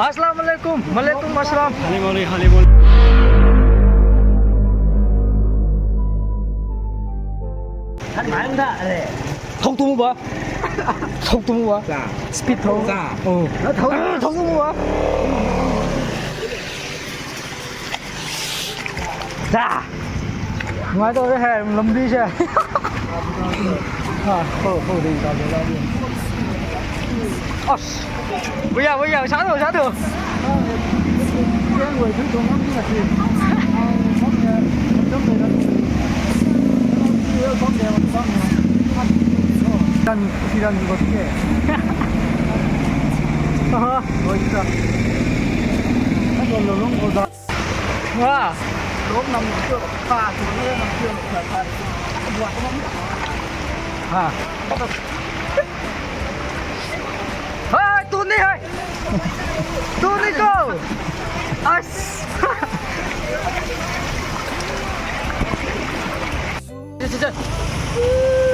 Assalamualaikum. Waalaikumsalam. 할리몰리. 속도 뭐 봐? 속도 뭐 봐? 자, 스피터. 자. 속도 뭐 봐? 자. Ngoài tôi cái hè lầm đi chưa? Thôi đi tao về đi. Bây giờ sáng rồi. Cái người thứ trong lắm là gì? Sidan 이거 어떻게 해? 멋있다. 한번 놓는 거다. 와, lúc nằm chưa pha thì nó nằm chưa là pha buat nó ha tuôn đi thôi tuôn đi cô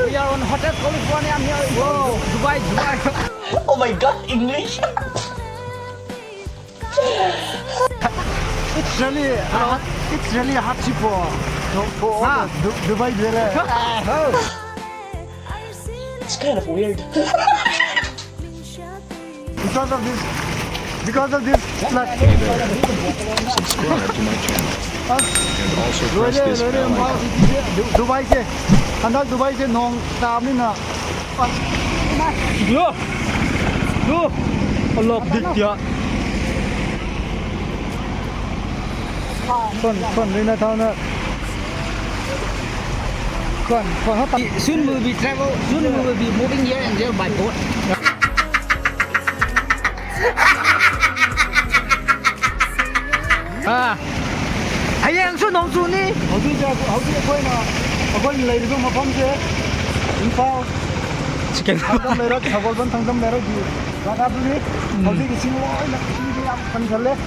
We are on Hotel California. I'm here. Whoa, Dubai. Oh my god, English. It's really hard for Dubai. It's kind of weird. Because of this flood. Subscribe to my channel and also press this bell icon. Dubai से नोंग तामनी ना लो Allah dikya con đi na thao na con hấp Soon we will be travel. Soon we will be moving here and there by boat. hãy xuống nông xuống đi hậu kia quay nào quay lấy được một phong chứ info thằng lấy đó thằng con thằng lấy đó gì ra đáp đi hậu kia cái xin lỗi là cái gì phần thật lên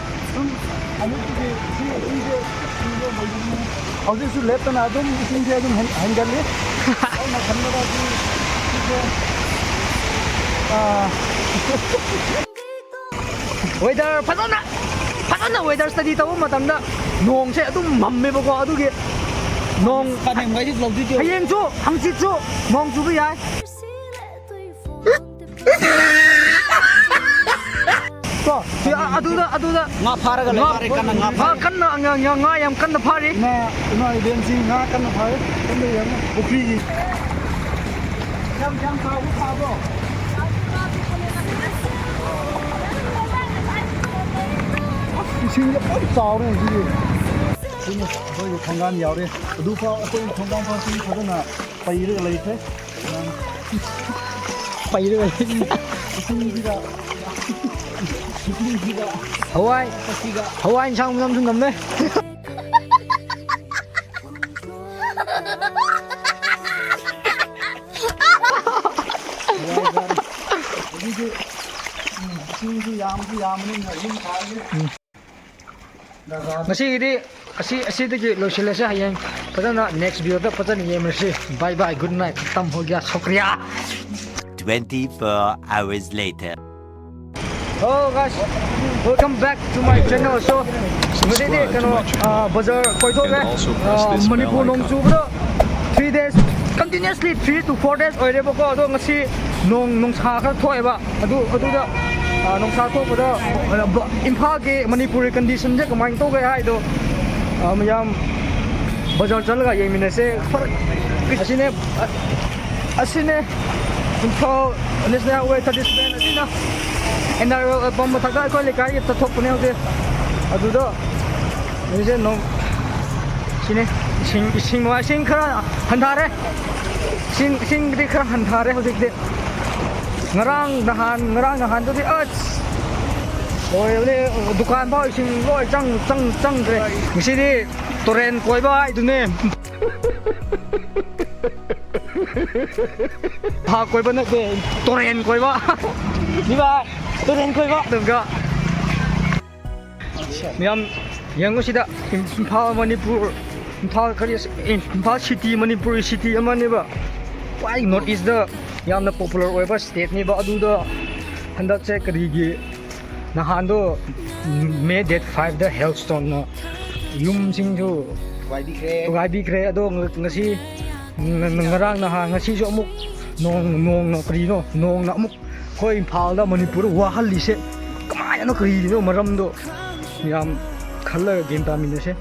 anh ấy cái hậu kia xuống lép tao nào cũng xin chơi cũng hành gần đi anh mà phần đó weather 파잖아 weather study tao 마담다 농세 아동 맘매보고 아두게 농 Bạn em lâu chưa? 하이행 줘 항시 줘 농 주비야 또 아두다 Nga pharaga le pare kana nga 아 깐나 nga yam 깐나 파리 나 벤시 nga 깐나 파리 근데 양 오피지 양 파고 이신이 싸우네 이게 이거 거기 공간 야래 누파 거기 공간 파시 거기나 빠이르가 레이테 빠이르가 이신이가 하와이 상 남순 남네 이게 신수 야무는 힘 가게 असी लोसिलसे हयें फजना next video दा फजना येमसे bye bye good night खत्म हो गया शुक्रिया 24 hours later. Oh guys, welcome back to my channel. So today kano bazaar koithoge Manipur nong chubro 3 days continuously 3 to 4 days oirebo ko ado ngasi nong sa kha thoeba adu nong sa thok pada Imphal ke Manipuri condition je kamai to ga hai do mayam bazaar chalga yemine se asine Imphal national highway 37 asina NRL bomba thakda ko le kai ta thok pune hote adudo nise no sine sing khara hanthare sing di khara hanthare hote de ngarang nahan to di oi le dukan ba sing loi chang de nisi di toren koi ba ai dune ha koi ba na de toren koi ba ni ba toren koi ba được ga miam yang ko sida Imphal Manipur Imphal kari Imphal city Manipur city amani ba why not is the yamna popular oiba state ni ba adu da handak che karigi Nahando May date 5 the hailstone no yum sing to Wai Kre ado ngasi ngarang na ngasi so amuk nong na kri no nong na amuk khoi Imphal da Manipur wa hal li se kamaya no kri no maram do yam khalla game ta min se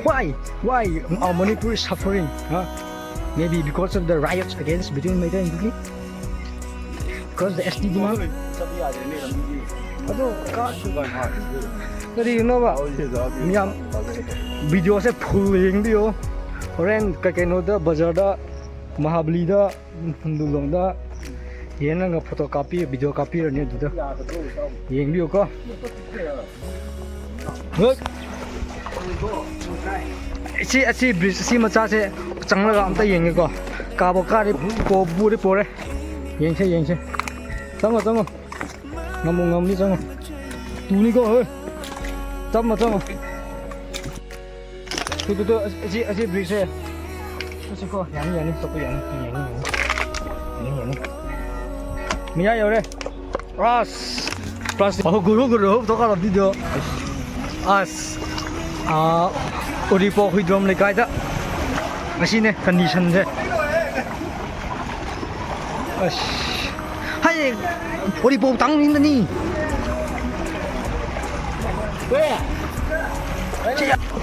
why our Manipur is suffering huh? Maybe because of the riots against between Meitei and Kuki because the SD demand ado ka Jadi you know ba miyam video se full yeng dio horen ka keno da bazar da Mahabali da Dulong da yena nga photocopy video copy ne du da yeng dio ko look si bridge si macha se changla ga amta yeng ko ka bo ka ri ko bu ri po re yeng se tamo ngam ni chang tu ni ko he tamo tu si bridge se si ko yang so ko yang Mia yo re as plus guru to ka video as Oripo hydrom le kai da machine condition se as hai Oripo tang ni ni where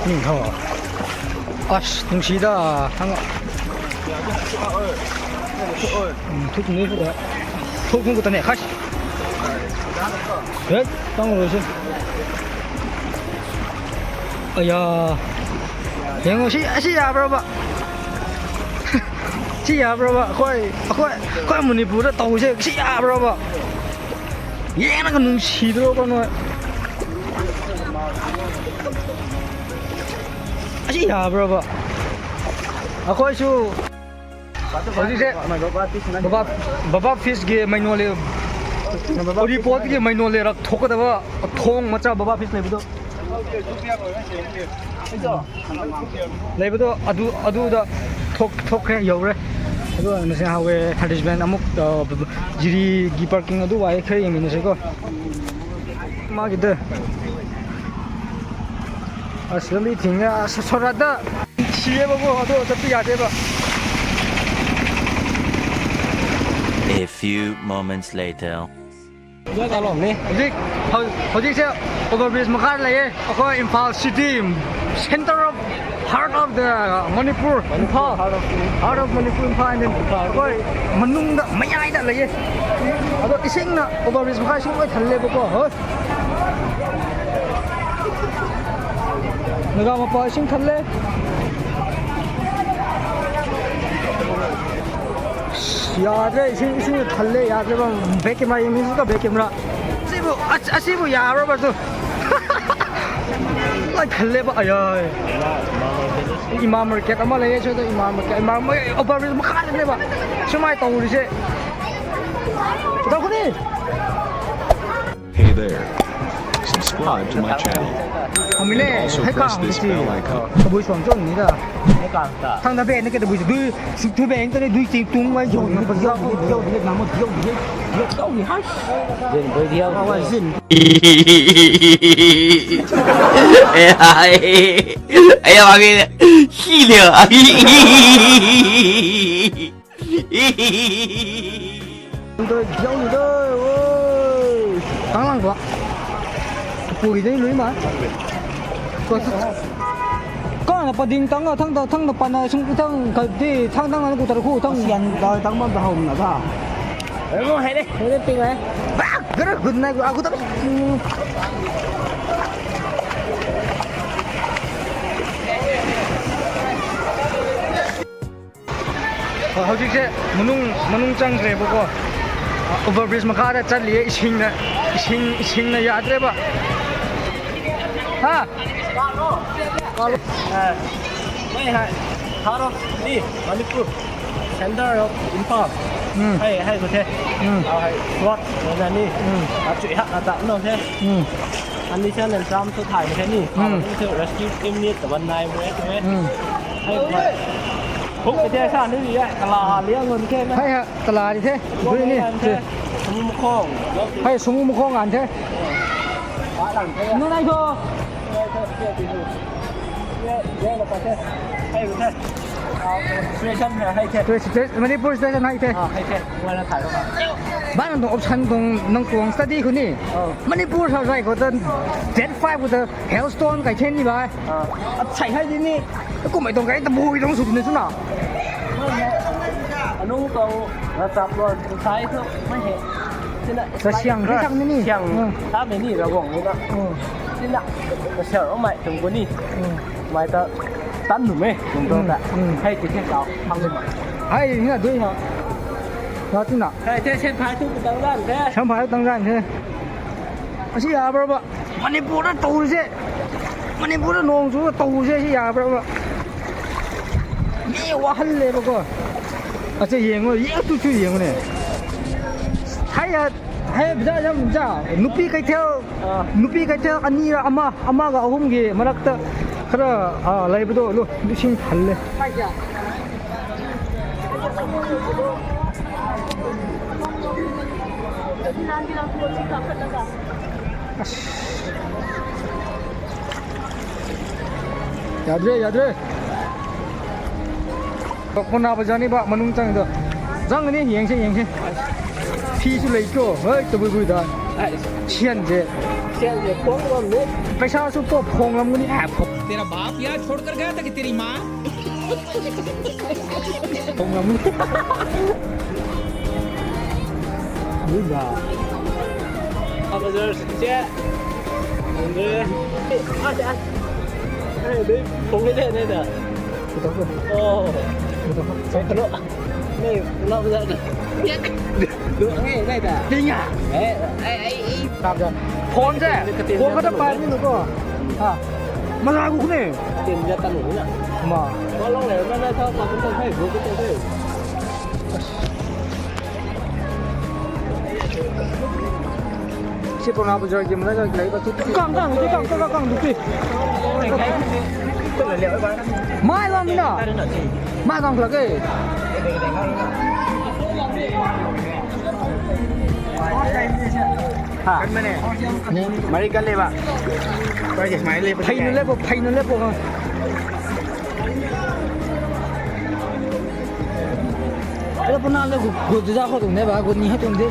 ni ho as nung si da hang thúc ni da thúc không có tên này khách đấy tao rồi chứ aya yang siya bro ba siya bro ba khoi Manipur da tàu se siya bro ba ye na kan si do ko no siya bro ba khoi su Hoji se baba fish ge mainole report ge mainole rak thok da ba thong macha baba fish le bido le bido adu da thok he yore adu na se hawe advertisement amuk jiri gi parking adu wa khare yemi ne se ko ma gi de asli thinga sorada chiye ba bo adu tapi ya de ba A few moments later. Hoji se overbridge makar laye ako Imphal city center of heart of the Manipur Imphal heart of Manipur Imphal and ako manung da mayai da laye ado ising na overbridge makar sing oi thalle bako ho naga ma pa ising thalle 야래 이신 탈래 야래 봐 백개마 이미지가 백개마 아시부 야로 봐도 아 탈래 봐 야 이마 마켓 아마 레 저도 이마 마켓 이마 오버리즈 막 하네 봐 수마이 떠오르지 나코니 Hey there. Subscribe to my channel. 아미네 Press this bell icon. 보이 좋아합니다 상담 배 있는 게 보이지 누이 두배 인터넷 누이 뚱만 요 나무 요 하 Ella va bien. Gilio. tôi dâu gì đó ôi tăng lăng quá bùi đấy lưới mà có là phần tăng ở thằng nó phần xung thằng cái gì thằng nó cũng tao khu thằng hiện rồi thằng mà hồng là sao em hay đấy tiền này cái đó gần này aku tao hꯧ직세 문웅장 그래 보고 overbridge makara chatliye ising na yadre ba haไม่ให้เขาเรานี่มันนี่ปุ๊บเซ็นเตอร์of Imphal ให้ประเทศเอาให้รถในนี้เอาจุดหักอาตะน้องเท่อันนี้ฉันเป็นซ้ำสุดท้ายแค่นี้นี่คือ rescue team นี่แต่วันนายเวทให้ทุกประเทศชาตินี่ดีอ่ะตลาดเลี้ยงเงินแค่ไหม hay ha tala đi thế Bố đi đi đi làm thế. 성무콩 여기 hay súng một con ngàn thế 바랑 돼 nó này thôi 얘 nó có thế hay thế 스테이션 hay thế tôi Manipur station hay thế hay thế ngoài là thải không ạบ้านตรง option ตรงน้องตวง study คนนี้ Manipur เท่าไรก็จะ Jet 5ก็จะ Hailstone ไก่เช่นนี่ไปใส่ให้ที่นี่กูไม่ต้องไก่ตะบูตรงสุดนี่สุดน่ะ anh uống câu là tập luôn thái thôi mấy hệ thế này Sao xiang thế chắc nè. xiang ta mấy nỉ là gồng luôn đó thế nào là sợ mày đừng có nỉ mày ta tán đủ mê đừng có đã hay thì thế nào thằng gì mà hay như là đối hả đó chứ nào hay thế xem thái thuốc tăng lên thế chẳng phải tăng ra thế à chứ à bro Manipur nó tù chứ Manipur nó nông chú tù chứ chứ à bro mẹ quá hân lệ bro à chứ yên rồi yên tôi chưa yên rồi hay bây giờ mình ra nupi cái theo anh đi là ama cái ông gì mà đặt cái à lấy bữa đó luôn đi xin hân lệ Yadre. Con nào bây giờ này bạn mình chẳng được. Răng này hiện xe. Phi su lấy chỗ, hơi tôi vui đó. Chiên gì phong lắm đấy. Bây giờ số bộ phong lắm cái này. तेरा बाप यहाँ छोड़कर गया था कि तेरी माँ Phong lắm. Vui bà. bây giờ sẽ người anh này đấy không cái thế này nè Tôi tốt rồi. ồ sao cái lộ này lộ bây giờ nè được nghe đây nè Kinh à? ấy Làm rồi. Phone chứ. Phone có đập bài như nó à. Mà ra cũng này. tiền ra tận đủ nhỉ Mà có lâu này nó sao mà cũng không thấy vừa cái thế si con nào bây giờ mình lấy vào chút căng đúng đi mai làm nữa mai làm là cái hả mấy cái này bạn coi cái máy lên pay nó level không cái đó nào là gục ra khỏi tụng này bà gục nhỉ hết tụng thế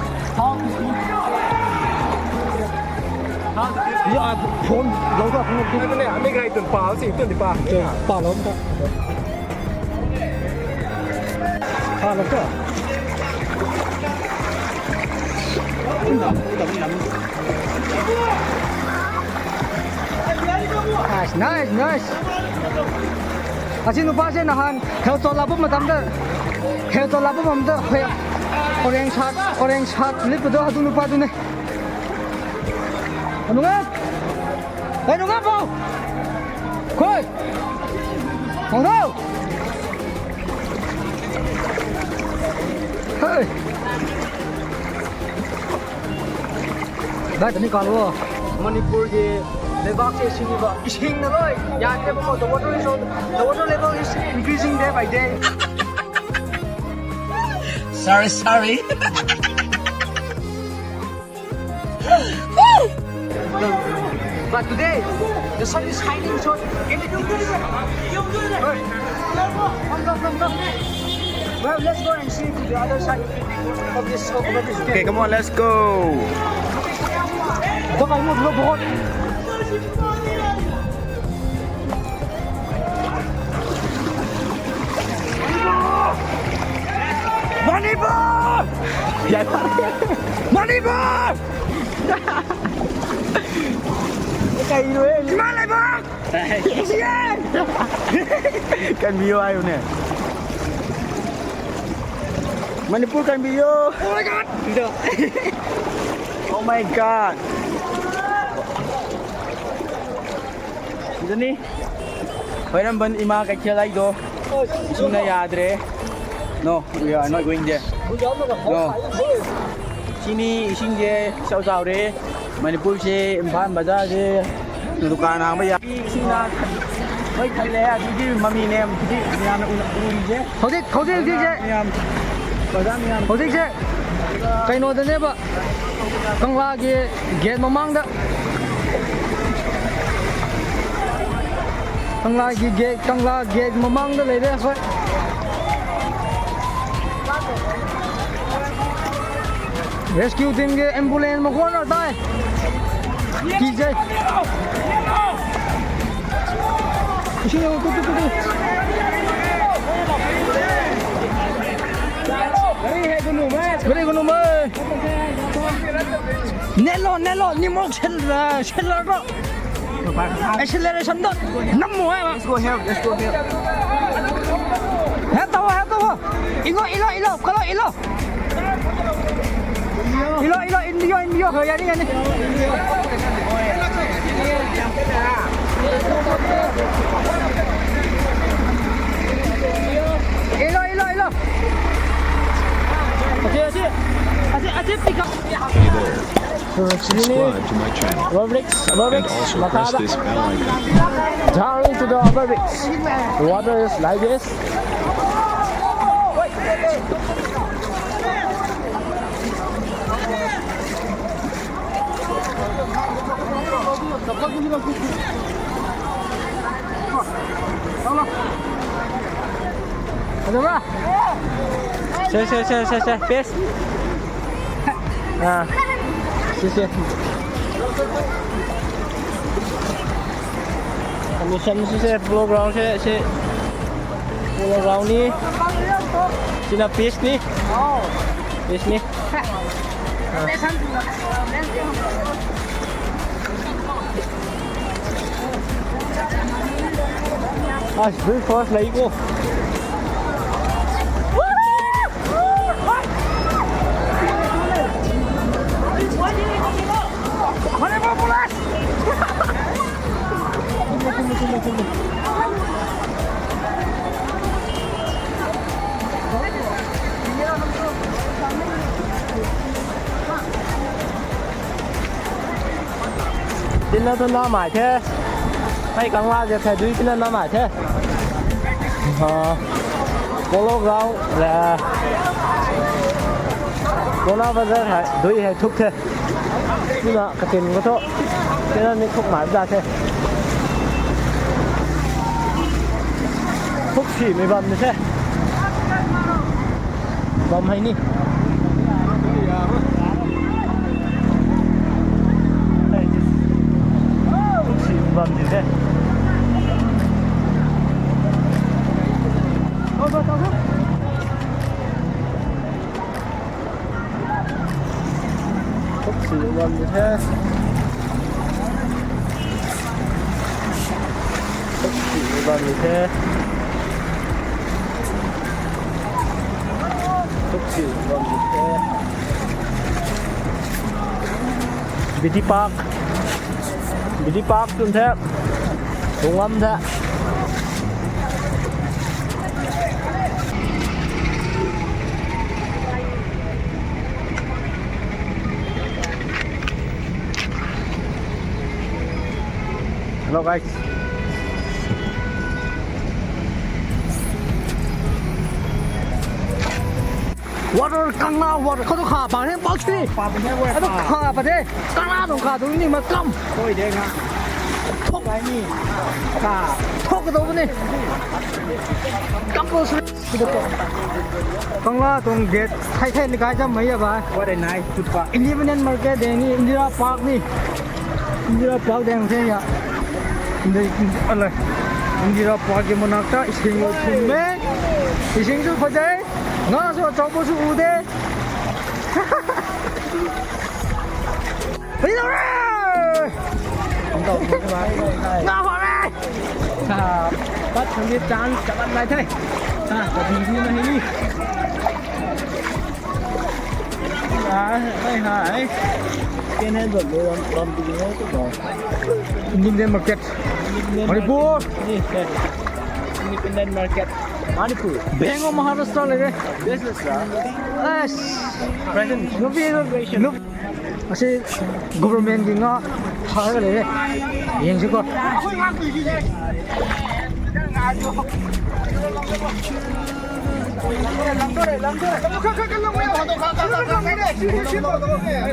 giờ phone lâu rồi không cái này anh đi ngay tuần pháo gì tuần thì pháo bảo lắm ta lắm cơ nice asin upa se nahan hel to labu matam da orange hat lip do hatu upa du ne anunga po khoi không đâu hey đây tani kalu Manipur ki lebak se siniba ising na loi ya ke mo the water level is increasing day by day Sorry. but today the sun is shining so everything good. Come. Well, let's go and see to the other side of this okay come on let's go Đó phải một robot. Manipur! Manipur! Cái gì rồi? Manipur! kan bio ayo nè Manipur kan bio Oh my god! oh my god ini phải làm bên ima cái kia lại đó chúng ta yadre no we are not going there no sini ising je sao sao đấy Manipur se Imphal bazaar se dukaan hàng bây giờ ising na mấy thầy lẽ thì mami nem thì nhà nó uri je Khẩu thích chứ. bazaar nem Khẩu thích chứ. ꯀꯩꯅꯣꯗꯅꯦꯕ ꯀꯪꯂꯥꯒꯤ gate ꯃꯃꯥꯡꯗ Kangla get ꯃꯃꯥꯡꯗ ꯂꯩꯔꯦ ꯑꯩꯈꯣꯏ rescue ꯇꯤꯝꯒꯤ ambulance ꯃꯈꯣꯟ ꯇꯥꯏ ꯀꯤꯖꯩ 이신이 뚜뚜뚜뚜 그래 그놈의 넬로 니목 셀러로 액셀레레이션도 너무 해 Let's go here 했다고 이거 걸어 인디오 그거 아니 일로 아직 pick up Hey there. Subscribe to my channel and also press this bell icon. Down into the Aberrix. The water is like this. Ada ba? Xe, best. À, xe. Condition xe playground xe playground ni. Sina fish ni. Fish ni. Ah, very fast lấy cô. Đến nó nó mãi thế, hay càng la giờ phải đuổi đến nó mãi thế. Polo ground là cô nó bây giờ phải đuổi hay thúc thế, nhưng mà cái tiền của tôi, cho nên mình thúc mãi ra thế. Thúc chỉ mới bầm được thế, bầm hay nè. Vâng thì thế. Phúc sĩ vâng thì thế. Phúc sĩ vâng thì thế. Phúc sĩ vâng thì thế. Beauty Park luôn thế, đúng âm thế. Hello guys. water Kangla water เขาต้องขาป่าเนี่ยบอกสิเขาต้องขาป่าเนี่ยKanglaต้องขาตรงนี้มากำ Thôi đây nè. 톡 Cái 자, 톡 도구니 깜빡 Kangla tung gate thay ni cái jam mấy ba What a nice food park. Independent market đây ni Indira Park ni Indira Park deng thế ya Indira Park cái monakta ising lo thume ising su phajai nga so chobo su ude bây giờ Không đâu các bạn. nga hoa đây Bắt thằng biết chán chả bắt lại thế. Có gì như này đi. Đây hả? Cái này rồi làm gì nữa cái đó. Independent market Manipur Independent market. Manipur. Bank of Maharashtra lagi This is present no masih government gi nga thar le yeng si ko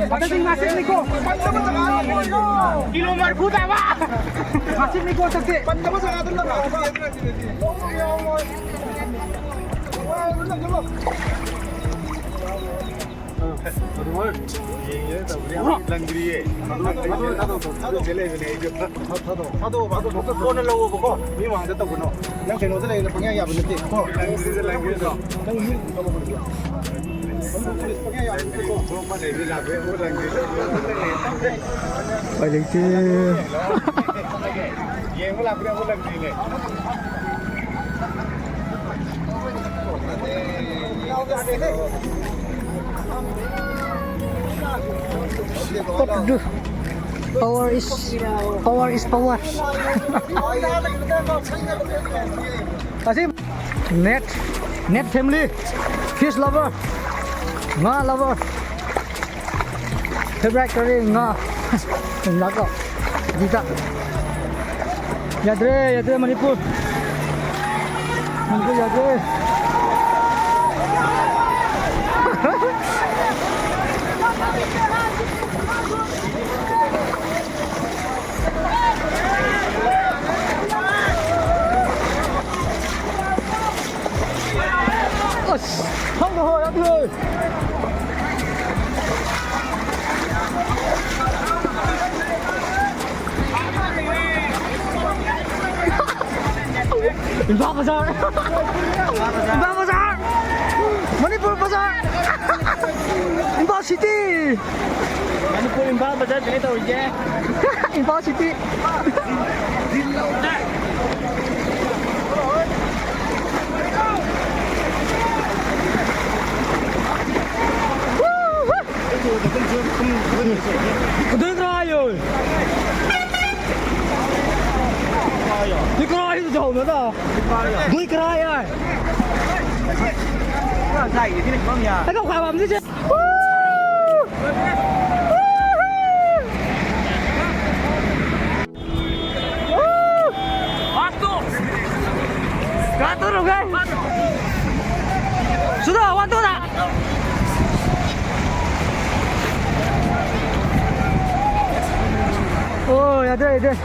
Pagdating masih Niko. Kilometer puta ba? Masih Niko sakti. Balik chứ. Power is power. Asim, net family, fish lover, nga lover, favorite curry nga, lago, kita. Yadre Manipur, yadre. Không được hồi anh ơi. Imphal Bazaar. Imphal Bazaar. Manipur Bazaar. Imphal City. Manipur Imphal Bazaar jadi tahu je. Imphal City. Đừng cry rồi. Đi cry thì chầu nữa đâu. Đi cry rồi. Thầy thì này có nhà. Anh không khả bầm gì chứ. Gantung rồi guys. Sudah, wantu tak? Oh, ya deh.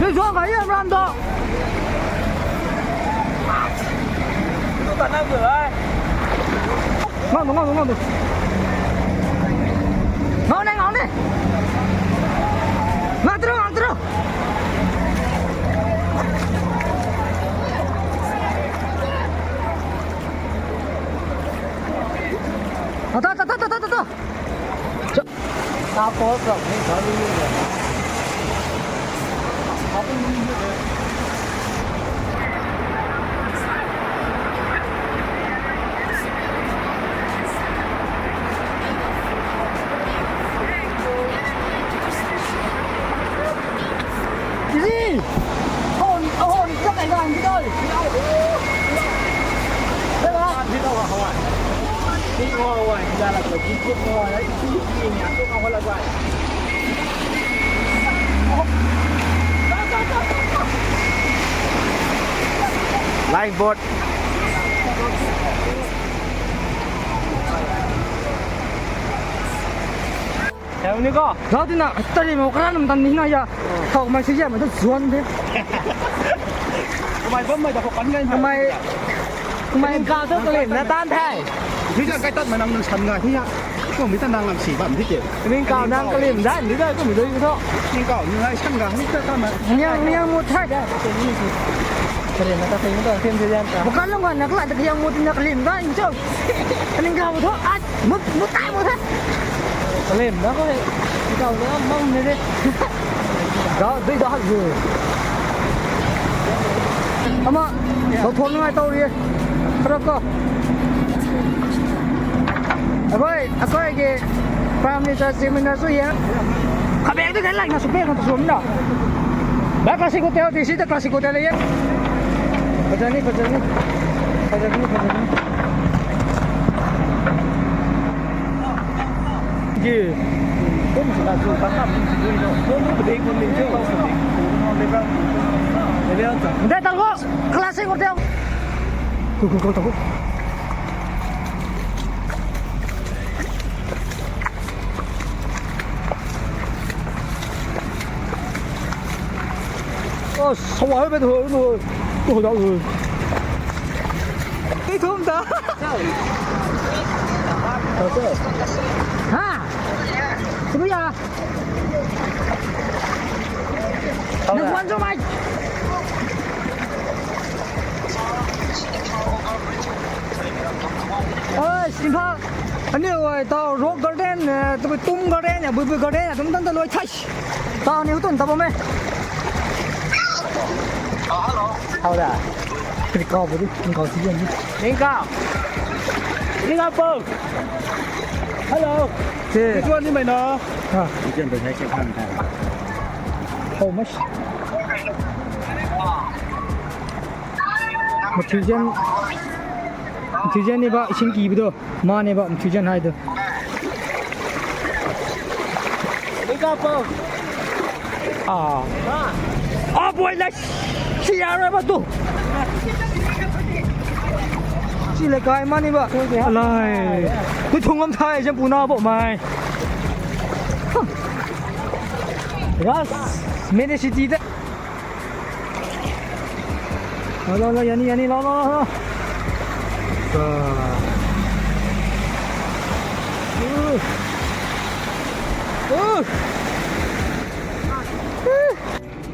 Ini jual kayak Rando. Itu tanah berai. Ngon. Ngon nih. Ngon terus. Tuh. Tapos rồi, mình có đi được. Có đi được. Cái gì? Hồn rất này rồi, đi thôi. Đây là Đi đâu hả Hồng? Đi ngồi rồi, ra là phải đi thuốc ngồi đấy, đi nhà thuốc không có là vậy. Lifeboat. Theo như có. đó thì nào, tại vì một cái làm tầm như này giờ, không mày xây mà nó xuân thế. Mày vẫn mày đã có bắn ngay. Mày cao thức liền nó tan thay. Thế là cái tận mà nằm sần rồi, thế nhá. Không biết ta đang làm xỉ bẩm thế kìa. Mình cao đang cái liền ra như đây có mình đây thôi. Nhưng cậu như này săn gà hết ta mà. Nha một thay đấy. Cái này ta thấy nó thêm thời gian cả. Một cái lúc mà nó lại được một cái liền ra như chứ. Anh cao một thôi, à, một tay một thế. Cái liền nó có thể cao nó mông như thế. Đó, đây đó rồi. Ama, nó thốn ngay tao đi. Terus Aku lagi family seminar tu ya. Kami itu kan lagi masuk bengkel sebelum dah. Dah kasih hotel di situ kasih hotel ya. Kerja ni. Ji. Cũng là dù phát tâm gì đâu. Cũng berdiri con mình chưa. Đây tao có classic hotel. Go, go. Sao ở bên thường rồi, tôi đâu rồi? Cái thương ta. Ha? Cái gì à? Đừng quan cho mày. Ôi, xin phá. Anh yêu rồi, tao rock garden, tao tung garden, bụi garden, tao lôi thay. Tao nếu tuần tao mày. Hao đã. Cái cao vậy đi, mình cao gì vậy? Lên cao bông. Hello. Thế. Cái như mày nó. À. Đi trên tôi thấy cái khăn này. How much? Một thời gian này bạn xin ký được, mà này bạn thời gian hay được. Lên cao bông. Boy này, xí ra mà tu. Xí lại cái mà này bạn. Lại, tôi thùng âm thay xem phụ nào bộ mày. Ras, mene city đấy. Lo, yani, lo.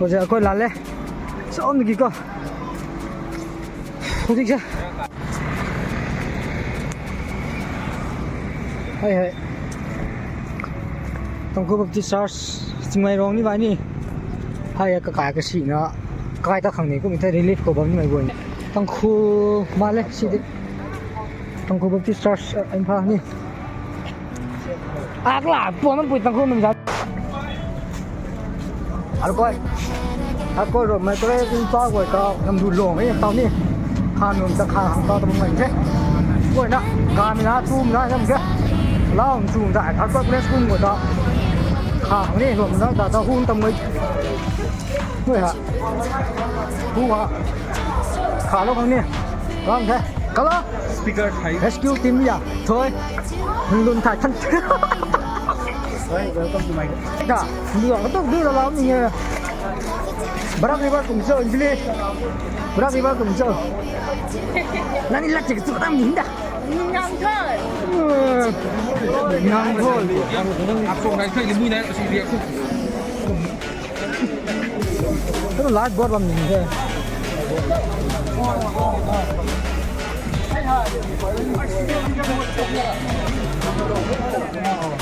Bây giờ coi là lên, sao mình kì cơ, không thích chưa? Hay, trong khu vựcที่ SARS สิ่งไม่รองนี่ไว้นี่ให้กระจายกระสีนะกายตาขังนี้ก็มีแต่ relief ก็แบบนี้ไม่บ่อยต้องคู่มาเลยสิเด็กต้องคู่แบบที่ SARS อันพานี่อากลาตัวมันปุ๋ยต้องคู่มันจะAku rồi mày có cái to của tao làm đủ lồng ấy tao nè khăn mình ta khăn hàng tao tao mình thế rồi nè camera zoom ra xem kia lao zoom lại các cái zoom của tao khăn này rồi nó tao hun tao mới rồi hả hu hả khá lâu không nè vâng thế cả lo speaker thấy rescue team gì à thôi mình luôn thải thân đấy welcome to my đã được nó tốt đưa là mình Berapa ribu kumso beli? Berapa ribu kumso? Nani lah cek tu tam hinda. Ngangkol. Aku nggak kayak ibu naik ke dia aku. Itu lat buat bam ni ke?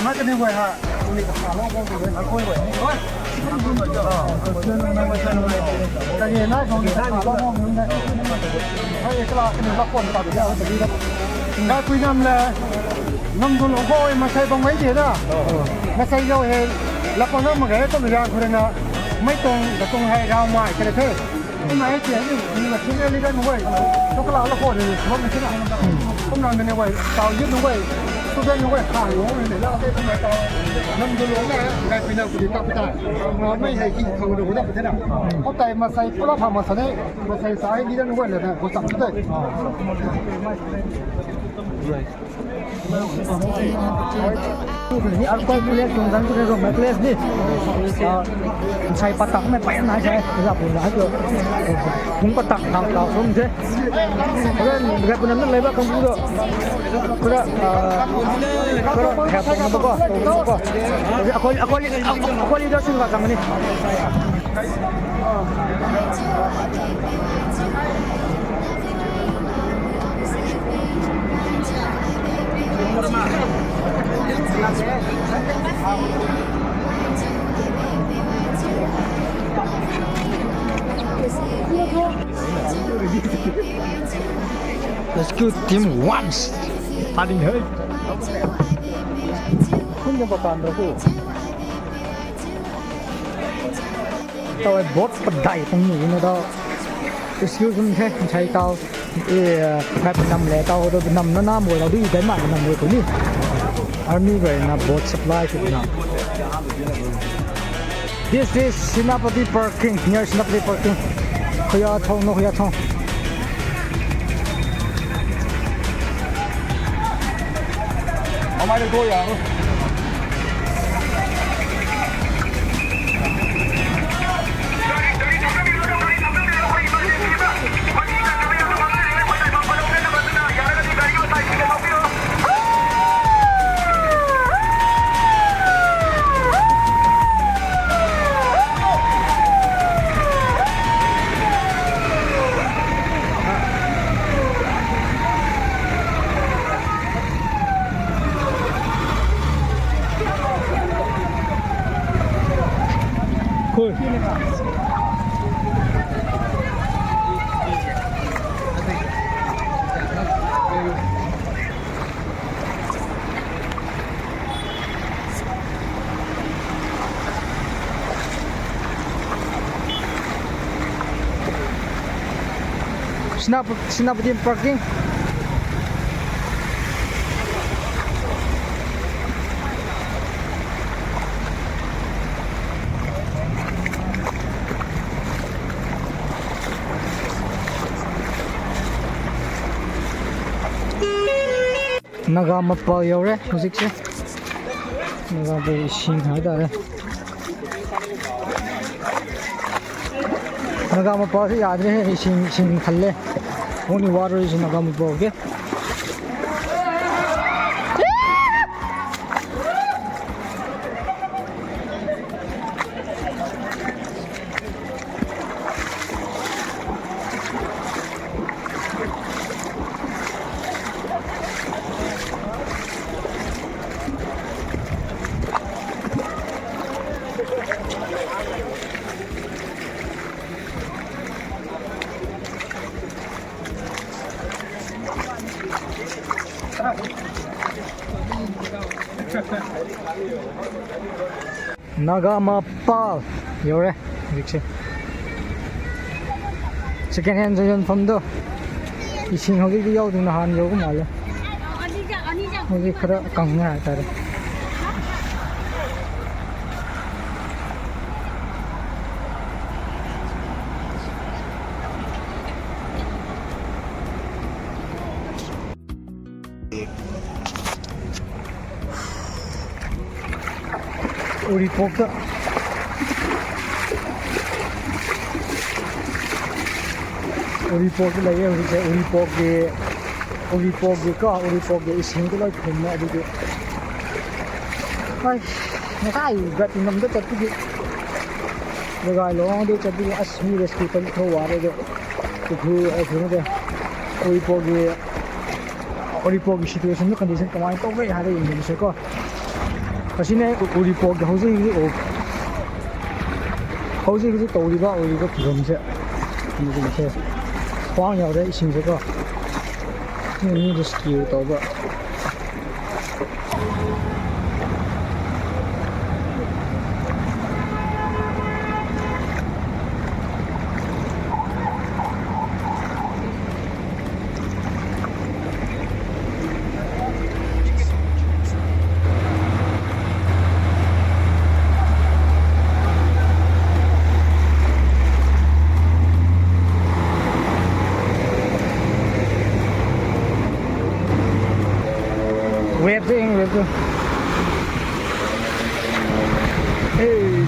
Macam ni buat ha. Ini kalau kau buat aku buat. Tại vì nó còn sai mà không muốn đây. Thôi cái là cái nó còn tao được đâu tự đi đâu. Đã quy năm là năm con lỗ voi mà xây bằng mấy gì đó. Mà xây rồi thì là con nó mà cái tao được ra rồi là mấy tuần là con hay ra ngoài cái thế. Nhưng mà cái chuyện như là chúng đi đây mà vậy. Nó có là khổ thì không thế nào. Không làm được như vậy, tao giết nó vậy. Tôi đây nó vậy thả lỗ để lao cái này tao năm con lỗ này cái quy năm của tao phải tải. Mà mấy hay kinh không được đâu thế nào. Có tay mà xây có làm mà đấy mà xây sai đi ra nó vậy là có sẵn đấy. Ini alkohol boleh tunggang tu dengan necklace ni. Saya patak me payah nak saya. Tidak boleh aku. Pun patak tak tahu semua je. Kan dekat pun nak lewat kamu tu. Kira kira apa kau? Aku lihat sini kat sana ni. Rescue team once. Paling hơi. Không có bàn đâu cô. Tao ấy bot pedai tông nhỉ nó đó. Rescue team thế, thấy tao phải nằm lẻ tao rồi nằm nó nam rồi tao đi cái mạng nằm rồi cũng đi. Army vậy là boat supply của nó. This is Sinapati parking, near Sinapati parking. Kaya thong no kaya thong. 买的多呀。 Cool. Snap din parking. Nagamapal yore hꯧꯖꯤꯛꯁꯦ Nagaba ising haidare Nagamapal se yaad rahe ising khalle only water is in Nagamapal okay Nagamapal yore hꯧꯖꯤꯛꯁꯦ second hand yonfamdo ising hꯧꯖꯤꯛꯇꯤ ꯌꯥꯎꯗꯦ ꯅꯍꯥꯟ ꯌꯧꯕ ꯃꯥꯜꯂꯦ hꯧꯖꯤꯛ khara kangna haitare Uripok lagi Uripok ke ising ko lang khumna dito ay nakai gat nam do tatpi daga long do tatpi asmi rescue tal tho ware do thu ai de Uripok situation no condition kamai to ve hare yin se ko Kasine Uripok hꯧꯖꯤꯛ tawriba phiromse ni se Hwang yawre ising se ko ni rescue tawba Wave to hey